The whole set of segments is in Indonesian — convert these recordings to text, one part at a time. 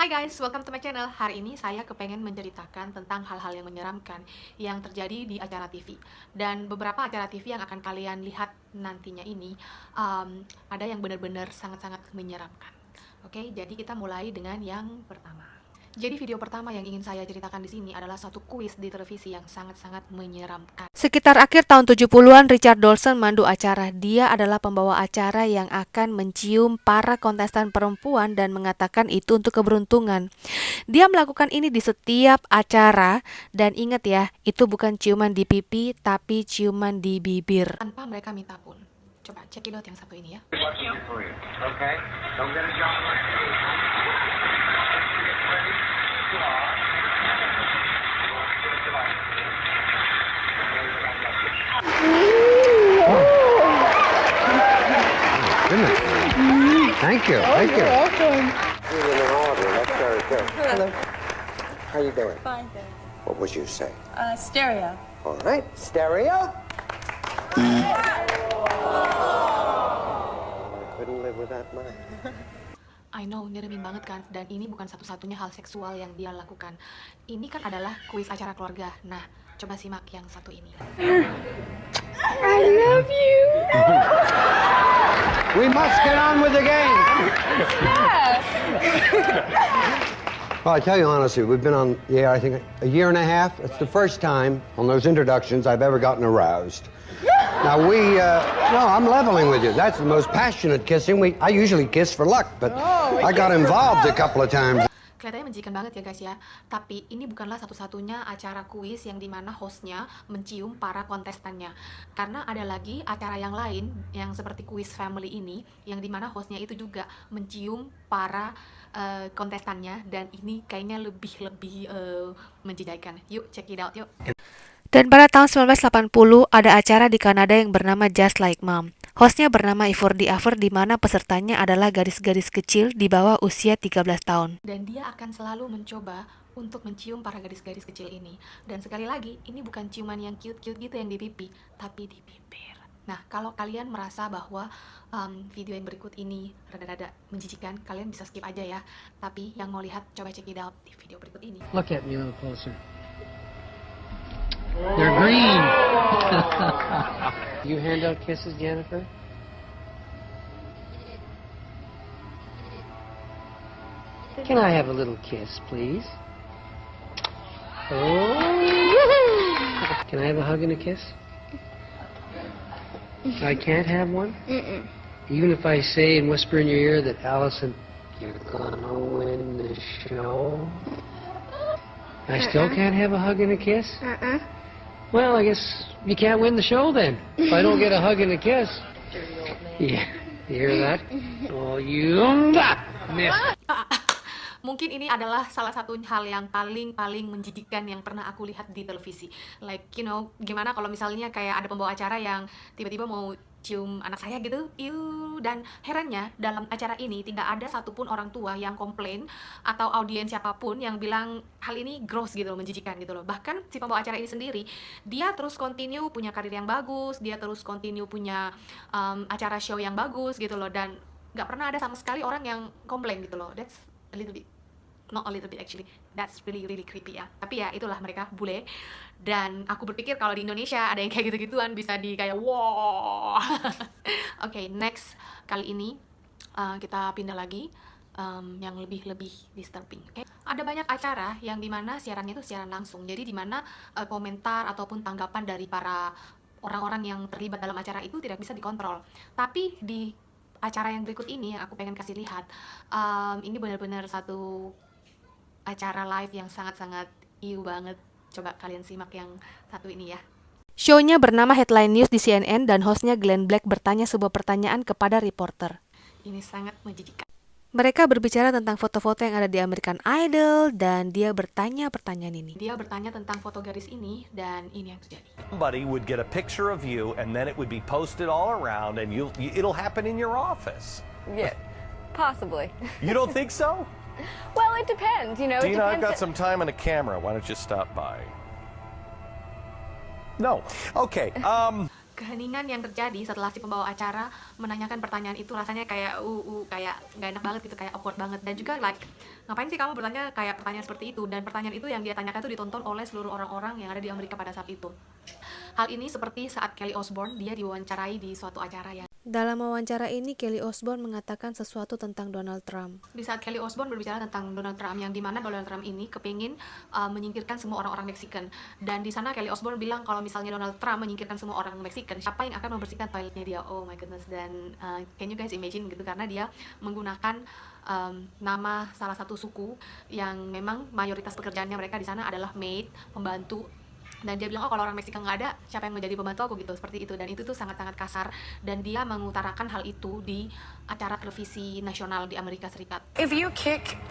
Hai guys, welcome to my channel. Hari ini saya kepengen menceritakan tentang hal-hal yang menyeramkan yang terjadi di acara TV. Dan beberapa acara TV yang akan kalian lihat nantinya ini ada yang benar-benar sangat-sangat menyeramkan. Oke, jadi kita mulai dengan yang pertama. Jadi video pertama yang ingin saya ceritakan di sini adalah suatu kuis di televisi yang sangat-sangat menyeramkan. Sekitar akhir tahun 70-an, Richard Dawson mandu acara. Dia adalah pembawa acara yang akan mencium para kontestan perempuan dan mengatakan itu untuk keberuntungan. Dia melakukan ini di setiap acara dan ingat ya, itu bukan ciuman di pipi tapi ciuman di bibir. Tanpa mereka minta pun. Coba cekidot yang satu ini ya. Okay, don't get me going. Goodness. Thank you. Thank you. You're welcome. You're in an order. That's very good. Hello. How you doing? Fine, thanks. What would you say? Stereo. All right. Stereo. I couldn't live with that man. I know, nyeremin banget kan, dan ini bukan satu-satunya hal seksual yang dia lakukan. Ini kan adalah kuis acara keluarga. Nah, coba simak yang satu ini. I love you. We must get on with the game. Well, I tell you honestly, we've been on the air, I think, a year and a half. It's the first time on those introductions I've ever gotten aroused. Now no, I'm leveling with you. That's the most passionate kissing. I usually kiss for luck, but I got involved a couple of times. Kelihatannya menjijikan banget ya guys ya. Tapi ini bukanlah satu-satunya acara kuis yang dimana hostnya mencium para kontestannya. Karena ada lagi acara yang lain yang seperti kuis family ini, yang dimana hostnya itu juga mencium para kontestannya. Dan ini kayaknya lebih menjijikan. Yuk check it out yuk. Dan pada tahun 1980 ada acara di Kanada yang bernama Just Like Mom. Hostnya bernama Ivordi Aver, di mana pesertanya adalah gadis-gadis kecil di bawah usia 13 tahun. Dan dia akan selalu mencoba untuk mencium para gadis-gadis kecil ini. Dan sekali lagi, ini bukan ciuman yang cute-cute gitu yang di pipi, tapi di bibir. Nah, kalau kalian merasa bahwa video yang berikut ini rada-rada menjijikan, kalian bisa skip aja ya. Tapi yang mau lihat, coba check it out di video berikut ini. Look at me a little closer. They're green. You hand out kisses, Jennifer? Can I have a little kiss, please? Oh. Can I have a hug and a kiss? I can't have one? Even if I say and whisper in your ear that Allison, you're gonna win the show, I still can't have a hug and a kiss? Well, I guess you can't win the show then. If I don't get a hug and a kiss. Yeah, you hear that? Oh, you miss. Mungkin ini adalah salah satu hal yang paling menjijikkan yang pernah aku lihat di televisi. Like, you know, gimana kalau misalnya kayak ada pembawa acara yang tiba-tiba mau cium anak saya gitu, dan herannya dalam acara ini tidak ada satupun orang tua yang komplain atau audiens siapapun yang bilang hal ini gross gitu loh, menjijikan gitu loh. Bahkan si pembawa acara ini sendiri, dia terus continue punya karir yang bagus, dia terus continue punya acara show yang bagus gitu loh, dan nggak pernah ada sama sekali orang yang komplain gitu loh. That's a little bit, not a little bit actually, that's really creepy ya. Tapi ya itulah, mereka bule. Dan aku berpikir kalau di Indonesia ada yang kayak gitu-gituan bisa di kayak wow. Oke, next kali ini kita pindah lagi yang lebih disturbing. Okay? Ada banyak acara yang dimana siarannya itu siaran langsung. Jadi dimana komentar ataupun tanggapan dari para orang-orang yang terlibat dalam acara itu tidak bisa dikontrol. Tapi di acara yang berikut ini yang aku pengen kasih lihat, ini benar-benar satu acara live yang sangat-sangat banget. Coba kalian simak yang satu ini ya. Show-nya bernama Headline News di CNN dan hostnya Glenn Black bertanya sebuah pertanyaan kepada reporter. Ini sangat menjijikan. Mereka berbicara tentang foto-foto yang ada di American Idol dan dia bertanya pertanyaan ini. Dia bertanya tentang foto garis ini dan ini yang terjadi. Somebody would get a picture of you and then it would be posted all around and it'll happen in your office. Yeah, possibly. You don't think so? Well, it depends, you know. It Dina, I've depends. got some time and a camera. Why don't you stop by? No. Okay. keheningan yang terjadi setelah si pembawa acara menanyakan pertanyaan itu rasanya kayak kayak nggak enak banget gitu, kayak awkward banget. Dan juga like, ngapain sih kamu bertanya kayak pertanyaan seperti itu? Dan pertanyaan itu yang dia tanyakan itu ditonton oleh seluruh orang-orang yang ada di Amerika pada saat itu. Hal ini seperti saat Kelly Osbourne, dia diwawancarai di suatu acara ya. Dalam wawancara ini, Kelly Osbourne mengatakan sesuatu tentang Donald Trump. Di saat Kelly Osbourne berbicara tentang Donald Trump, yang dimana Donald Trump ini kepingin menyingkirkan semua orang-orang Mexican. Dan di sana Kelly Osbourne bilang kalau misalnya Donald Trump menyingkirkan semua orang Mexican, siapa yang akan membersihkan toiletnya dia? Oh my goodness. Dan can you guys imagine gitu, karena dia menggunakan nama salah satu suku yang memang mayoritas pekerjaannya mereka di sana adalah maid, pembantu. Dan dia bilang, oh kalau orang Meksika nggak ada, siapa yang menjadi pembantu aku gitu, seperti itu. Dan itu tuh sangat-sangat kasar. Dan dia mengutarakan hal itu di acara televisi nasional di Amerika Serikat. If you kick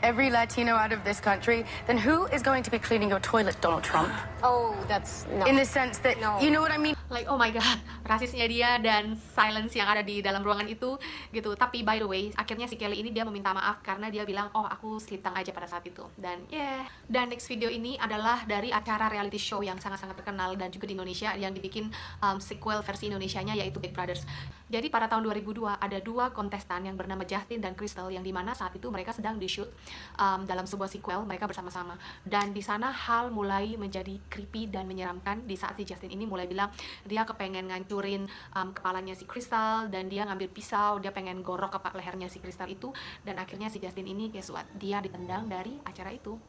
every Latino out of this country, then who is going to be cleaning your toilet, Donald Trump? Oh, that's no. In the sense that, you know what I mean? Like, oh my god, rasisnya dia dan silence yang ada di dalam ruangan itu gitu. Tapi by the way, akhirnya si Kelly ini dia meminta maaf karena dia bilang, oh aku slip tang aja pada saat itu. Dan dan next video ini adalah dari acara reality show yang sangat-sangat terkenal dan juga di Indonesia yang dibikin sequel versi Indonesianya, yaitu Big Brothers. Jadi pada tahun 2002 ada dua kontestan yang bernama Justin dan Crystal, yang dimana saat itu mereka sedang di-shoot dalam sebuah sequel mereka bersama-sama. Dan di sana hal mulai menjadi creepy dan menyeramkan di saat si Justin ini mulai bilang dia kepengen ngancurin kepalanya si Crystal, dan dia ngambil pisau, dia pengen gorok ke lehernya si Crystal itu. Dan akhirnya si Justin ini guess what? Dia ditendang dari acara itu.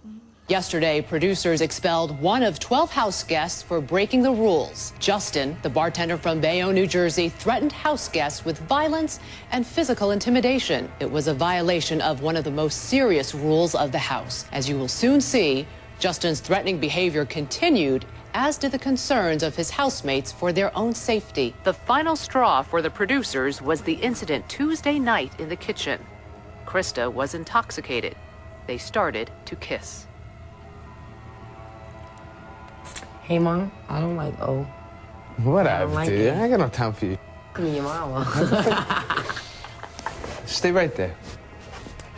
Yesterday, producers expelled one of 12 house guests for breaking the rules. Justin, the bartender from Bayonne, New Jersey, threatened house guests with violence and physical intimidation. It was a violation of one of the most serious rules of the house. As you will soon see, Justin's threatening behavior continued, as did the concerns of his housemates for their own safety. The final straw for the producers was the incident Tuesday night in the kitchen. Krista was intoxicated. They started to kiss. Hey, Mom, I don't like O. Whatever, like dude. it. I ain't got no time for you. Me and your mama. Stay right there.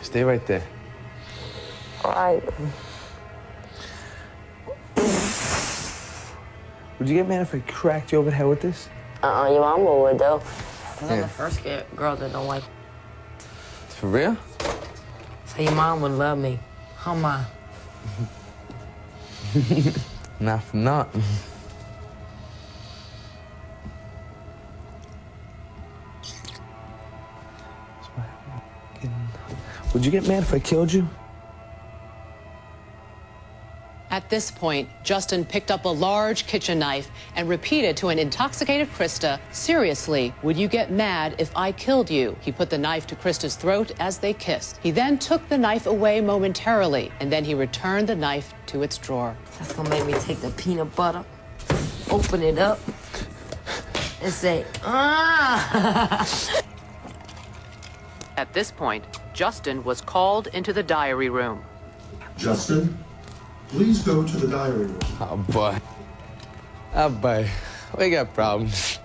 Stay right there. All right. Would you get mad if I cracked you over the head with this? Your mama would, though. I'm Yeah. the first girl that don't like. For real? So your mom would love me. Huh, Ma? Not for not. Would you get mad if I killed you? At this point, Justin picked up a large kitchen knife and repeated to an intoxicated Krista, "Seriously, would you get mad if I killed you?" He put the knife to Krista's throat as they kissed. He then took the knife away momentarily, and then he returned the knife to its drawer. That's gonna make me take the peanut butter, open it up, and say, ah. At this point, Justin was called into the diary room. Justin, please go to the diary room. Oh, boy. Oh, boy. We got problems.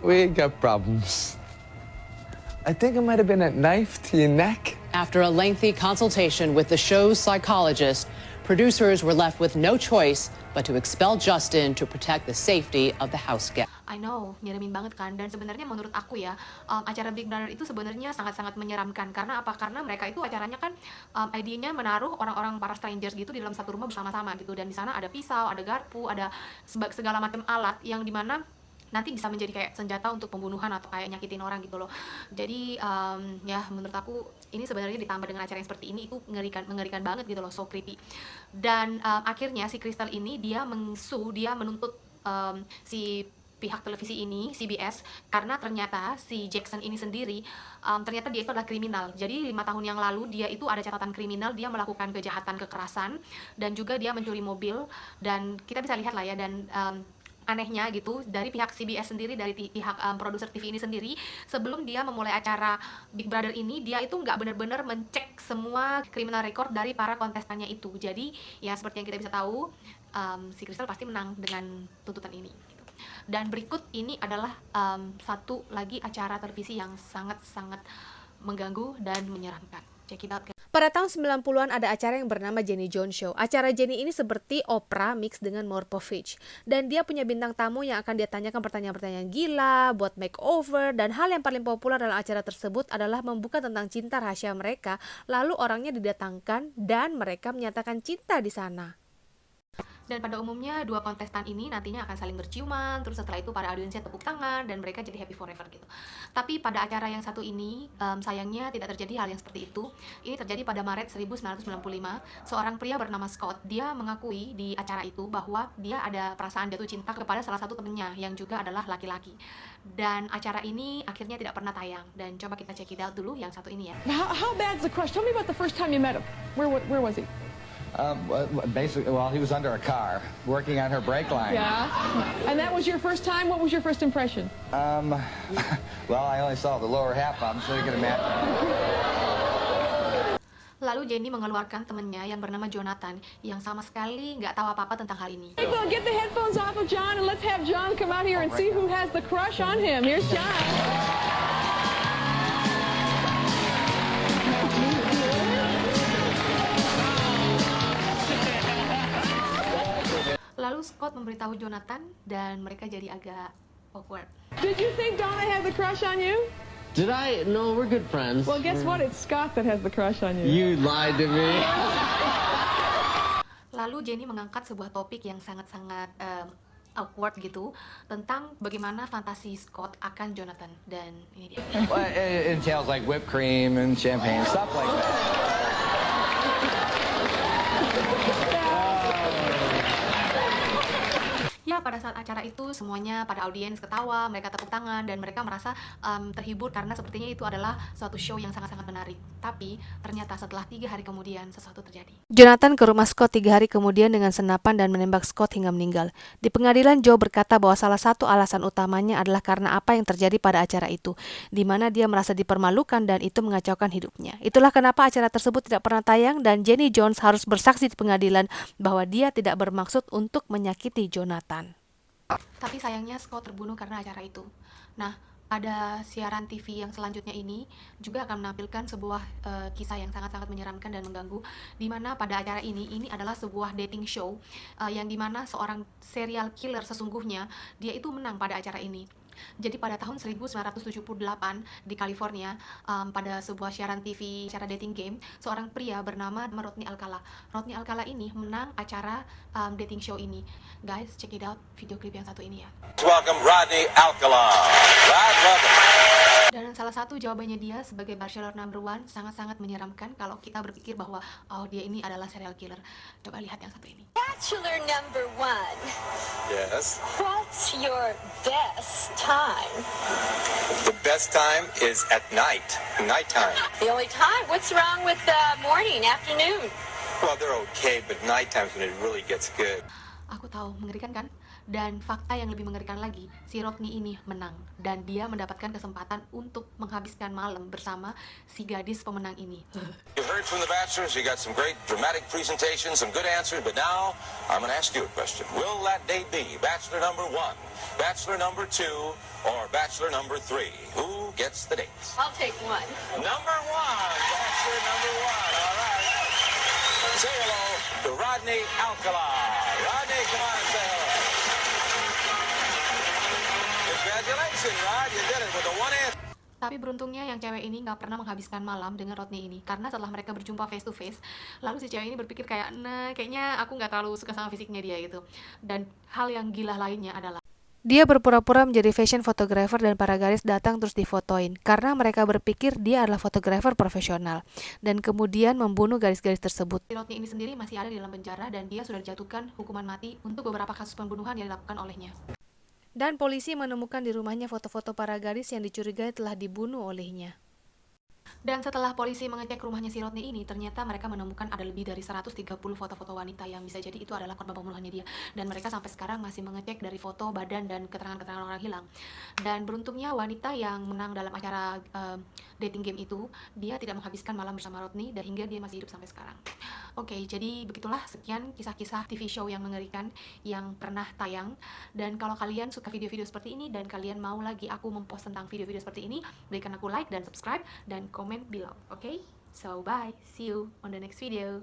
We got problems. I think it might have been a knife to your neck. After a lengthy consultation with the show's psychologist, producers were left with no choice but to expel Justin to protect the safety of the house guest. I know, nyeremin banget kan. Dan sebenarnya menurut aku ya, acara Big Brother itu sebenarnya sangat-sangat menyeramkan. Karena apa? Karena mereka itu acaranya kan idenya menaruh orang-orang para strangers gitu di dalam satu rumah bersama-sama gitu. Dan di sana ada pisau, ada garpu, ada segala macam alat yang dimana nanti bisa menjadi kayak senjata untuk pembunuhan atau kayak nyakitin orang gitu loh. Jadi ya menurut aku ini sebenarnya ditambah dengan acara yang seperti ini itu mengerikan banget gitu loh, so creepy. Dan akhirnya si Crystal ini dia menuntut si pihak televisi ini, CBS, karena ternyata si Jackson ini sendiri ternyata dia itu adalah kriminal. Jadi 5 tahun yang lalu dia itu ada catatan kriminal, dia melakukan kejahatan kekerasan dan juga dia mencuri mobil. Dan kita bisa lihat lah ya, dan anehnya gitu, dari pihak CBS sendiri, dari pihak produser TV ini sendiri, sebelum dia memulai acara Big Brother ini, dia itu nggak benar-benar mencek semua criminal record dari para kontestannya itu. Jadi ya seperti yang kita bisa tahu, si Crystal pasti menang dengan tuntutan ini gitu. Dan berikut ini adalah satu lagi acara televisi yang sangat-sangat mengganggu dan menyeramkan. Check it out guys. Pada tahun 90-an ada acara yang bernama Jenny Jones Show. Acara Jenny ini seperti Oprah mix dengan Morpovich. Dan dia punya bintang tamu yang akan dia tanyakan pertanyaan-pertanyaan gila, buat makeover, dan hal yang paling populer dalam acara tersebut adalah membuka tentang cinta rahasia mereka, lalu orangnya didatangkan dan mereka menyatakan cinta di sana. Dan pada umumnya dua kontestan ini nantinya akan saling berciuman, terus setelah itu para audiensnya tepuk tangan dan mereka jadi happy forever gitu. Tapi pada acara yang satu ini sayangnya tidak terjadi hal yang seperti itu. Ini terjadi pada Maret 1995. Seorang pria bernama Scott, dia mengakui di acara itu bahwa dia ada perasaan jatuh cinta kepada salah satu temennya yang juga adalah laki-laki. Dan acara ini akhirnya tidak pernah tayang. Dan coba kita check it out dulu yang satu ini ya. How bad's the crush? Tell me about the first time you met him. Where was he? Basically, well, he was under a car, working on her brake line. Yeah. And that was your first time? What was your first impression? Well, I only saw the lower half of him, so you can imagine. Lalu Jenny mengeluarkan temennya yang bernama Jonathan yang sama sekali nggak tahu apa-apa tentang hal ini. People, get the headphones off of John and let's have John come out here and see who has the crush on him. Here's John. Lalu Scott memberitahu Jonathan dan mereka jadi agak awkward. Did you think Donna had the crush on you? Did I? No, we're good friends. Well, guess what? It's Scott that has the crush on you. You lied to me. Lalu Jenny mengangkat sebuah topik yang sangat-sangat awkward gitu tentang bagaimana fantasi Scott akan Jonathan, dan ini dia. Well, it entails like whipped cream and champagne, stuff like that. Ya, pada saat acara itu semuanya pada audiens ketawa, mereka tepuk tangan dan mereka merasa terhibur karena sepertinya itu adalah suatu show yang sangat-sangat menarik. Tapi ternyata setelah 3 hari kemudian sesuatu terjadi. Jonathan ke rumah Scott 3 hari kemudian dengan senapan dan menembak Scott hingga meninggal. Di pengadilan, Joe berkata bahwa salah satu alasan utamanya adalah karena apa yang terjadi pada acara itu, di mana dia merasa dipermalukan dan itu mengacaukan hidupnya. Itulah kenapa acara tersebut tidak pernah tayang dan Jenny Jones harus bersaksi di pengadilan bahwa dia tidak bermaksud untuk menyakiti Jonathan. Tapi sayangnya Scott terbunuh karena acara itu. Nah, pada siaran TV yang selanjutnya ini juga akan menampilkan sebuah kisah yang sangat-sangat menyeramkan dan mengganggu, di mana pada acara ini adalah sebuah dating show yang dimana seorang serial killer sesungguhnya dia itu menang pada acara ini. Jadi pada tahun 1978 di California, pada sebuah siaran TV, acara dating game, seorang pria bernama Rodney Alcala. Rodney Alcala ini menang acara dating show ini. Guys, check it out video klip yang satu ini ya. Welcome Rodney Alcala. Welcome. Dan salah satu jawabannya dia sebagai bachelor number 1 sangat-sangat menyeramkan kalau kita berpikir bahwa oh dia ini adalah serial killer. Coba lihat yang satu ini. Bachelor number 1. Yes. What's your best time? The best time is at night. Nighttime. The only time? What's wrong with morning, afternoon? Well, they're okay, but nighttime's when it really gets good. Aku tahu, mengerikan kan? Dan fakta yang lebih mengerikan lagi, si Rodney ini menang dan dia mendapatkan kesempatan untuk menghabiskan malam bersama si gadis pemenang ini. You heard from the bachelors, you got some great dramatic presentations, some good answers, but now I'm going to ask you a question. Will that date be bachelor number 1, bachelor number 2, or bachelor number 3? Who gets the dates? I'll take 1. Number 1, bachelor number 1, all right. Say hello to Rodney Alcala. Rodney, come on, say hello. Congratulations, Rod, you did it with the one answer. Tapi beruntungnya yang cewek ini nggak pernah menghabiskan malam dengan Rodney ini, karena setelah mereka berjumpa face to face, lalu si cewek ini berpikir kayak, nah kayaknya aku nggak terlalu suka sama fisiknya dia gitu. Dan hal yang gila lainnya adalah dia berpura-pura menjadi fashion photographer dan para gadis datang terus difotoin karena mereka berpikir dia adalah fotografer profesional dan kemudian membunuh gadis-gadis tersebut. Rodney ini sendiri masih ada di dalam penjara dan dia sudah dijatuhkan hukuman mati untuk beberapa kasus pembunuhan yang dilakukan olehnya. Dan polisi menemukan di rumahnya foto-foto para gadis yang dicurigai telah dibunuh olehnya. Dan setelah polisi mengecek rumahnya si Rodney ini, ternyata mereka menemukan ada lebih dari 130 foto-foto wanita yang bisa jadi itu adalah korban pembunuhannya dia. Dan mereka sampai sekarang masih mengecek dari foto, badan, dan keterangan-keterangan orang hilang. Dan beruntungnya wanita yang menang dalam acara dating game itu, dia tidak menghabiskan malam bersama Rodney dan hingga dia masih hidup sampai sekarang. Oke, jadi begitulah sekian kisah-kisah TV show yang mengerikan yang pernah tayang. Dan kalau kalian suka video-video seperti ini dan kalian mau lagi aku mempost tentang video-video seperti ini, berikan aku like dan subscribe dan komen below, oke? So bye, see you on the next video.